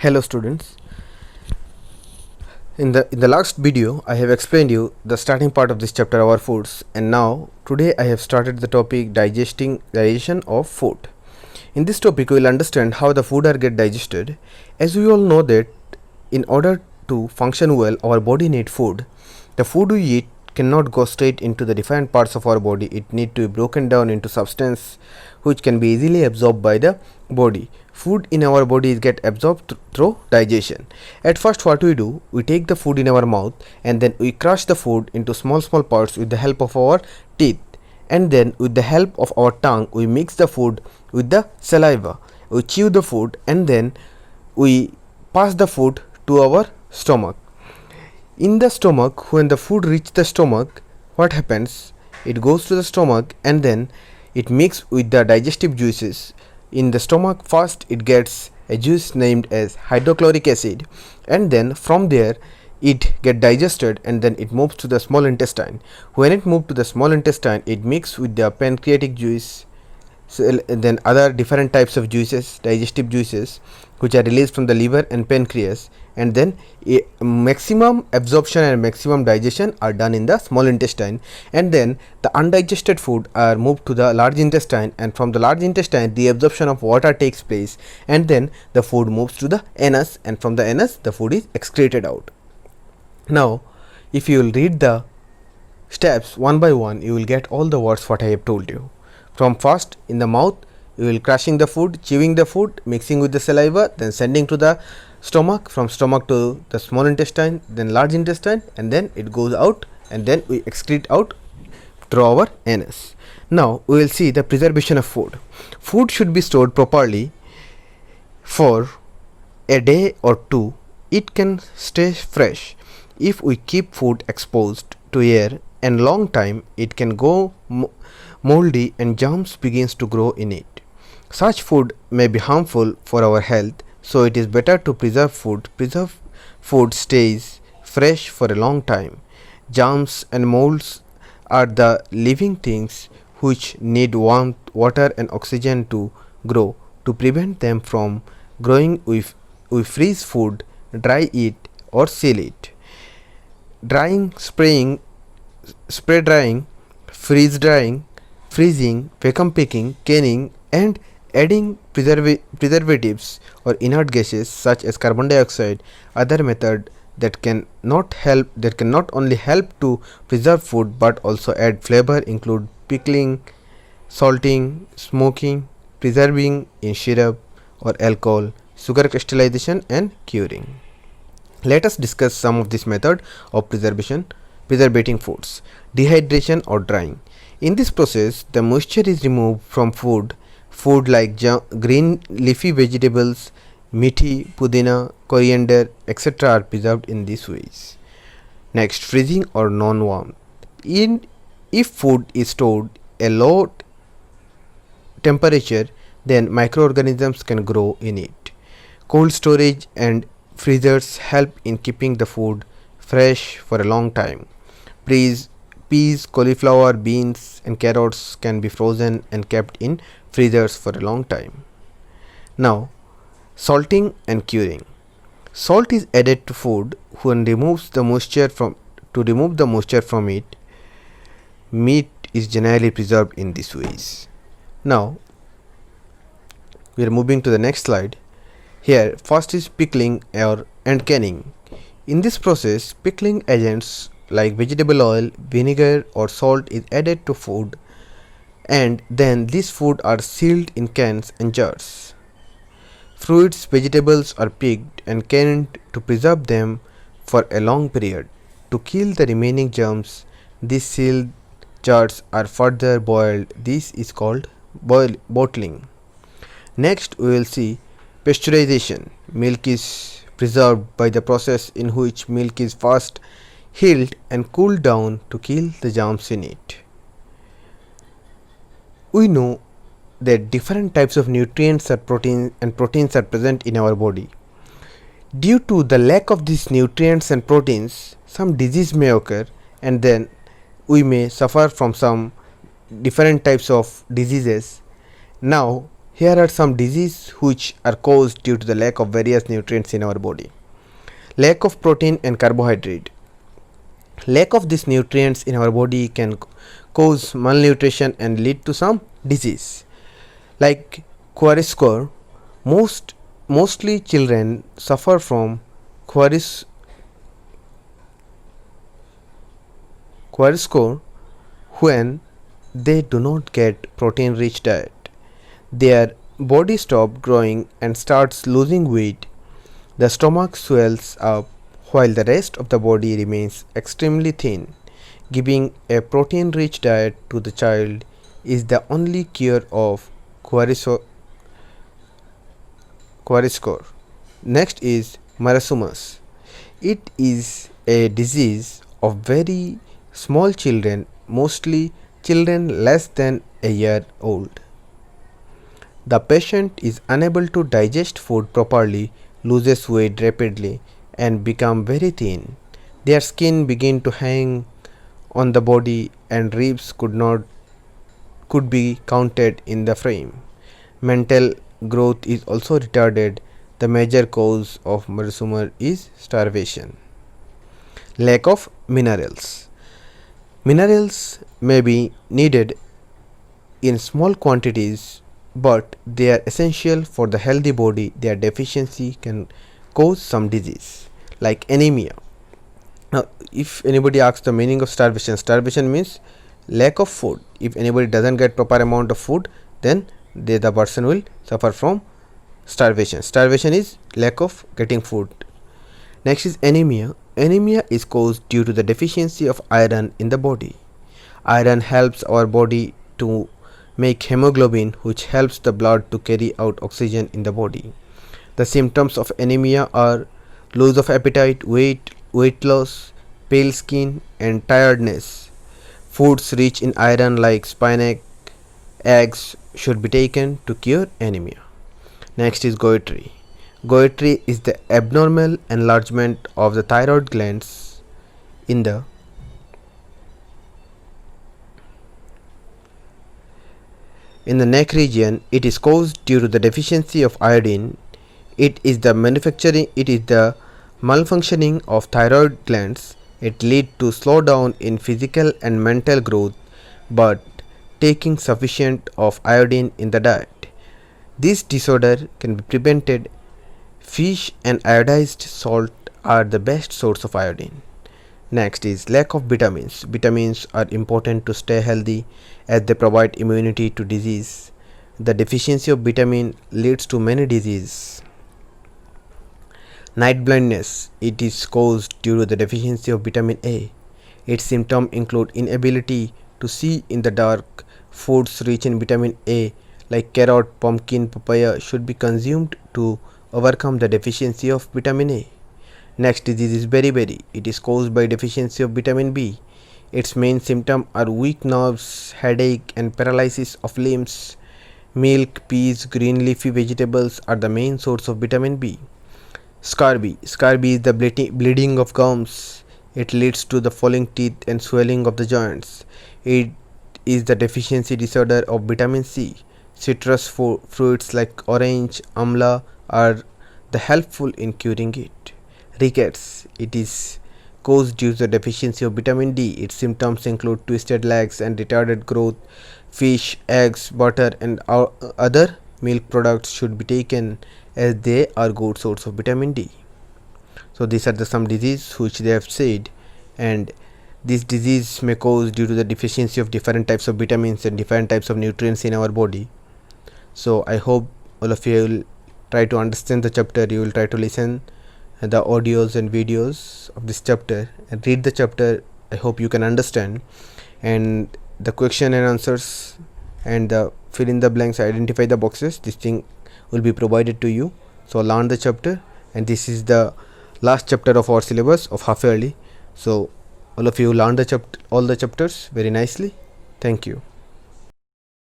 Hello students. In the last video I have explained you the starting part of this chapter, our foods, and now today I have started the topic digestion of food. In this topic we will understand how the food are get digested. As we all know that in order to function well our body need food. The food we eat cannot go straight into the different parts of our body. It need to be broken down into substance which can be easily absorbed by the body. Food in our body get absorbed through digestion. At first what we do, we take the food in our mouth and then we crush the food into small parts with the help of our teeth, and then with the help of our tongue we mix the food with the saliva. We chew the food and then we pass the food to our stomach. In the stomach, when the food reaches the stomach, what happens? It goes to the stomach and then it mixes with the digestive juices. In the stomach, first it gets a juice named as hydrochloric acid, and then from there it get digested and then it moves to the small intestine. When it moves to the small intestine, it mixes with the pancreatic juice, then other different types of juices, digestive juices, which are released from the liver and pancreas, and then maximum absorption and maximum digestion are done in the small intestine, and then the undigested food are moved to the large intestine, and from the large intestine the absorption of water takes place, and then the food moves to the anus, and from the anus the food is excreted out. Now if you will read the steps one by one, you will get all the words what I have told you. From first in the mouth you will crushing the food, chewing the food, mixing with the saliva, then sending to the stomach, from stomach to the small intestine, then large intestine, and then it goes out and then we excrete out through our anus. Now we will see the preservation of food. Food should be stored properly for a day or two. It can stay fresh. If we keep food exposed to air and long time, it can go moldy and germs begins to grow in it. Such food may be harmful for our health, so it is better to preserve food. Preserved food stays fresh for a long time. Germs and molds are the living things which need warmth, water and oxygen to grow. To prevent them from growing, we freeze food, dry it or seal it. Drying, spraying, spray drying, freeze drying, freezing, vacuum packing, canning and adding preservatives or inert gases such as carbon dioxide, other method that can not only help to preserve food but also add flavor include pickling, salting, smoking, preserving in syrup or alcohol, sugar crystallization and curing. Let us discuss some of this method of preservating foods. Dehydration or drying. In this process, the moisture is removed from food like green leafy vegetables, methi, pudina, coriander, etc. are preserved in these ways. Next, freezing or non-warm. If food is stored at low temperature, then microorganisms can grow in it. Cold storage and freezers help in keeping the food fresh for a long time. Peas, cauliflower, beans and carrots can be frozen and kept in freezers for a long time. Now, salting and curing. Salt is added to food when remove the moisture from it. Meat is generally preserved in these ways. Now, we are moving to the next slide. Here, first is pickling and canning. In this process, pickling agents like vegetable oil, vinegar or salt is added to food, and then these food are sealed in cans and jars. Fruits, vegetables are picked and canned to preserve them for a long period. To kill the remaining germs, these sealed jars are further boiled. This is called bottling. Next we will see pasteurization. Milk is preserved by the process in which milk is first healed and cooled down to kill the germs in it. We know that different types of nutrients and proteins are present in our body. Due to the lack of these nutrients and proteins, some disease may occur, and then we may suffer from some different types of diseases. Now Here are some diseases which are caused due to the lack of various nutrients in our body. Lack of protein and carbohydrate. Lack of these nutrients in our body can cause malnutrition and lead to some disease. Like kwashiorkor, mostly children suffer from kwashiorkor when they do not get protein rich diet. Their body stops growing and starts losing weight. The stomach swells up while the rest of the body remains extremely thin. Giving a protein rich diet to the child is the only cure of kwashiorkor. Next is marasmus. It is a disease of very small children, mostly children less than a year old. The patient is unable to digest food properly, loses weight rapidly, and become very thin. Their skin begin to hang on the body, and ribs could be counted in the frame. Mental growth is also retarded. The major cause of marasmus is starvation. Lack of minerals. Minerals may be needed in small quantities, but they are essential for the healthy body. Their deficiency can cause some disease like anemia. Now, if anybody asks the meaning of starvation means lack of food. If anybody doesn't get proper amount of food, then the person will suffer from starvation. Starvation is lack of getting food. Next is anemia. Anemia is caused due to the deficiency of iron in the body. Iron helps our body to make hemoglobin, which helps the blood to carry out oxygen in the body. The symptoms of anemia are loss of appetite, weight loss, pale skin, and tiredness. Foods rich in iron like spinach, eggs should be taken to cure anemia. Next is goitre. Goitre is the abnormal enlargement of the thyroid glands in the neck region. It is caused due to the deficiency of iodine. It is the malfunctioning of thyroid glands. It leads to slowdown in physical and mental growth, but taking sufficient of iodine in the diet. This disorder can be prevented. Fish and iodized salt are the best source of iodine. Next is lack of vitamins. Vitamins are important to stay healthy as they provide immunity to disease. The deficiency of vitamin leads to many diseases. Night blindness. It is caused due to the deficiency of vitamin A. Its symptoms include inability to see in the dark. Foods rich in vitamin A like carrot, pumpkin, papaya should be consumed to overcome the deficiency of vitamin A. Next disease is beriberi. It is caused by deficiency of vitamin B. Its main symptoms are weak nerves, headache, and paralysis of limbs. Milk, peas, green leafy vegetables are the main source of vitamin B. Scurvy. Scurvy is the bleeding of gums. It leads to the falling teeth and swelling of the joints. It is the deficiency disorder of vitamin C. Citrus fruits like orange, amla are the helpful in curing it. Rickets. It is caused due to the deficiency of vitamin D. Its symptoms include twisted legs and retarded growth. Fish, eggs, butter, and other milk products should be taken as they are good source of vitamin D. So these are some diseases which they have said, and this disease may cause due to the deficiency of different types of vitamins and different types of nutrients in our body. So I hope all of you will try to understand the chapter. You will try to listen the audios and videos of this chapter and read the chapter. I hope you can understand, and the question and answers and the fill in the blanks, identify the boxes, this thing will be provided to you. So learn the chapter, and this is the last chapter of our syllabus of half yearly. So all of you learn the all the chapters very nicely. Thank you.